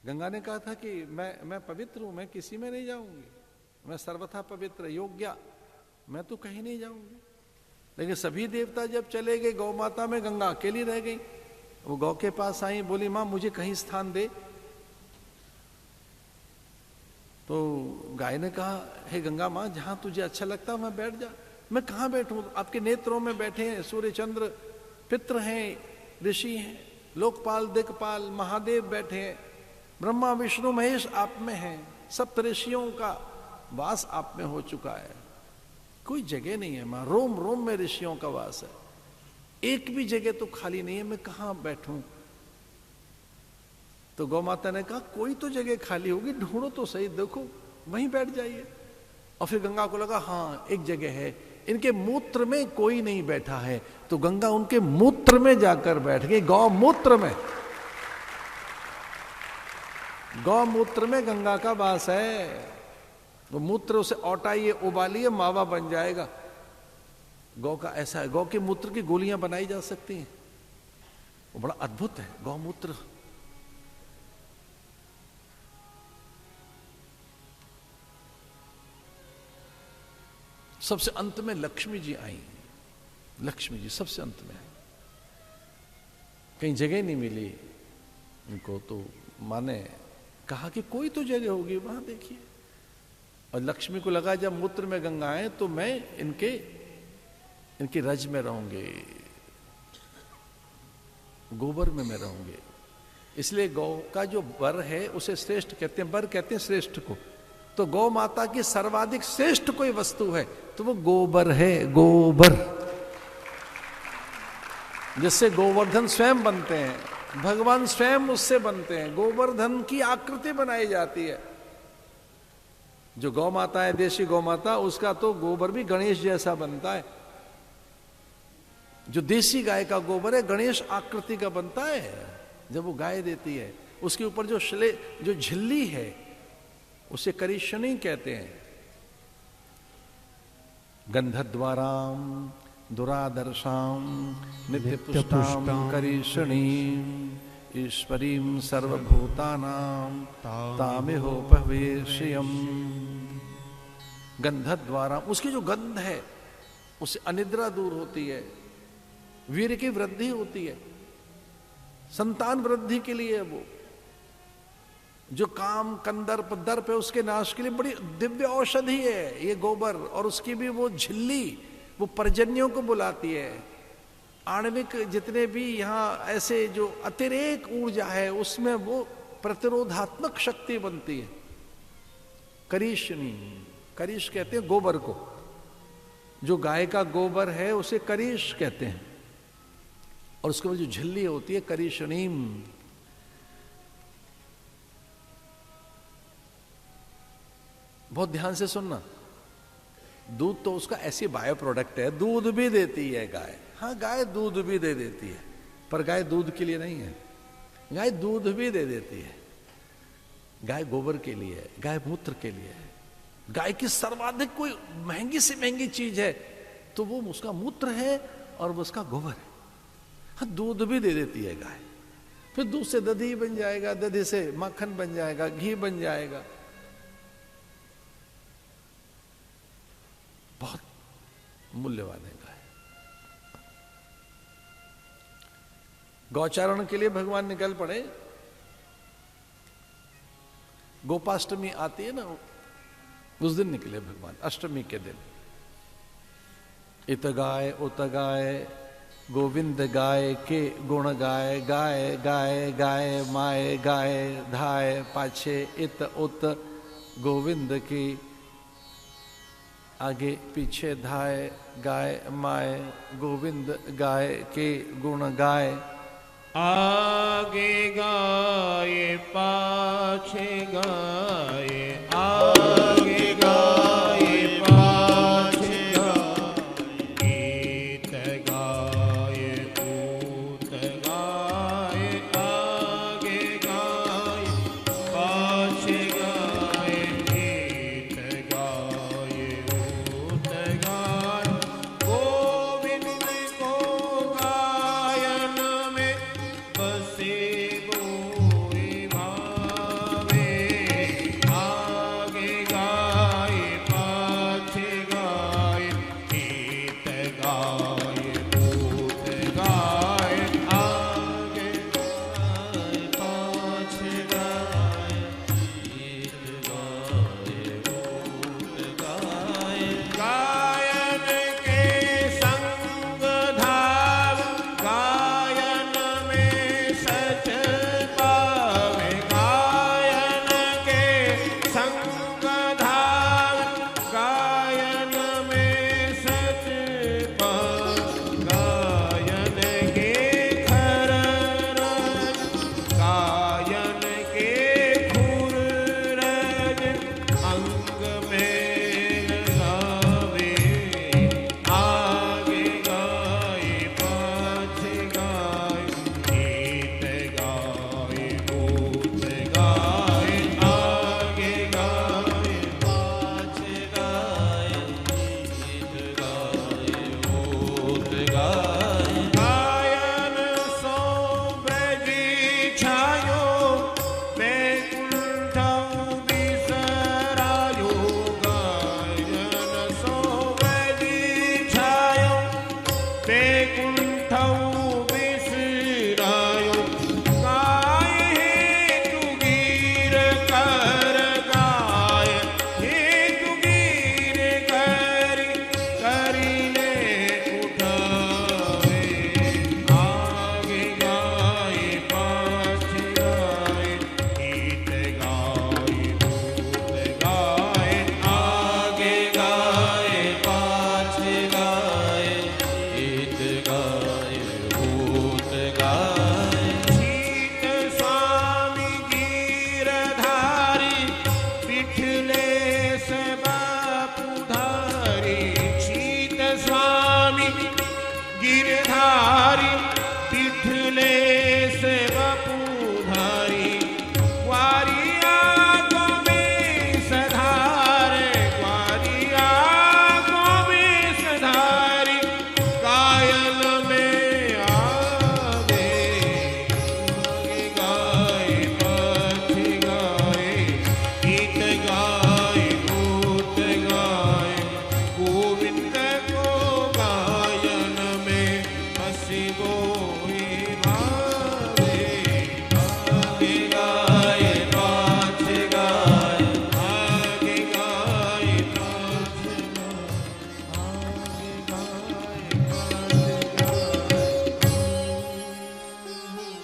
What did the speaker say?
गंगा ने कहा था कि मैं पवित्र हूं, मैं किसी में नहीं जाऊंगी, मैं सर्वथा पवित्र योग्या, मैं तो कहीं नहीं जाऊंगी। लेकिन सभी देवता जब चले गए, गौ माता में गंगा अकेली रह गई। वो गौ के पास आई, बोली मां मुझे कहीं स्थान दे। तो गाय ने कहा, हे गंगा मां जहां तुझे अच्छा लगता है वहां बैठ जा। मैं कहां बैठूं, आपके नेत्रों में बैठे हैं सूर्य चंद्र, पितृ हैं, ऋषि हैं, लोकपाल दिक्पाल महादेव बैठे हैं, ब्रह्मा विष्णु महेश आप में हैं, सप्त ऋषियों का वास आप में हो चुका है, कोई जगह नहीं है मां, रोम रोम में ऋषियों का वास है, एक भी जगह तो खाली नहीं है, मैं कहां बैठूं। तो गौ माता ने कहा कोई तो जगह खाली होगी, ढूंढो तो सही, देखो वहीं बैठ जाइए। और फिर गंगा को लगा हाँ एक जगह है, इनके मूत्र में कोई नहीं बैठा है, तो गंगा उनके मूत्र में जाकर बैठ गई, गौमूत्र में। गौमूत्र में गंगा का वास है, वो मूत्र उसे औटाइए उबालिए मावा बन जाएगा। गौ का ऐसा है, गौ के मूत्र की गोलियां बनाई जा सकती हैं, वो बड़ा अद्भुत है गौमूत्र। सबसे अंत में लक्ष्मी जी आई, लक्ष्मी जी सबसे अंत में आई, कहीं जगह नहीं मिली उनको, तो माने कहा कि कोई तो जगह होगी वहां देखिए। और लक्ष्मी को लगा जब मूत्र में गंगा आए तो मैं इनकी रज में रहूंगे, गोबर में मैं रहूंगे। इसलिए गौ का जो वर है उसे श्रेष्ठ कहते हैं, वर कहते हैं श्रेष्ठ को। तो गौ माता की सर्वाधिक श्रेष्ठ कोई वस्तु है तो वो गोबर है, गोबर। जिससे गोवर्धन स्वयं बनते हैं, भगवान स्वयं उससे बनते हैं, गोवर्धन की आकृति बनाई जाती है। जो गौ माता है, देशी गौ माता, उसका तो गोबर भी गणेश जैसा बनता है। जो देसी गाय का गोबर है गणेश आकृति का बनता है। जब वो गाय देती है उसके ऊपर जो झिल्ली है उसे करीशनी कहते हैं। गंधद्वाराम दुरादर्शाम नित्य पुष्टाम करीशणीम ईश्वरीम सर्वभूतानाम तामिहोपवेश्यम। गंधद्वारा, उसकी जो गंध है उससे अनिद्रा दूर होती है, वीर की वृद्धि होती है, संतान वृद्धि के लिए वो जो काम कंदर्प दर्प है उसके नाश के लिए बड़ी दिव्य औषधि है ये गोबर। और उसकी भी वो झिल्ली वो पर्जन्यों को बुलाती है। आणविक जितने भी यहाँ ऐसे जो अतिरेक ऊर्जा है उसमें वो प्रतिरोधात्मक शक्ति बनती है। करीशनी, करीश कहते हैं गोबर को, जो गाय का गोबर है उसे करीश कहते हैं। और उसके बाद जो झिल्ली होती है करीशनीम। बहुत ध्यान से सुनना, दूध तो उसका ऐसी बायो प्रोडक्ट है, दूध भी देती है गाय। हाँ गाय दूध भी दे देती है, पर गाय दूध के लिए नहीं है, गाय दूध भी दे देती है। गाय गोबर के लिए है, गाय मूत्र के लिए है। गाय की सर्वाधिक कोई महंगी से महंगी चीज है तो वो उसका मूत्र है और वो उसका गोबर है। हाँ दूध भी दे देती है गाय, फिर दूध से दही बन जाएगा, दही से माखन बन जाएगा, घी बन जाएगा। बहुत मूल्यवान है गाय। गौचारण के लिए भगवान निकल पड़े। गोपाष्टमी आती है ना, उस दिन निकले भगवान, अष्टमी के दिन। इत गाय उत गाय गोविंद गाय के गुण गाय, गाय गाय गाय माए गाय धाय पाछे इत उत गोविंद की आगे पीछे धाय गाय माए गोविंद गाय के गुण गाय। आगे गाये पाछे गाये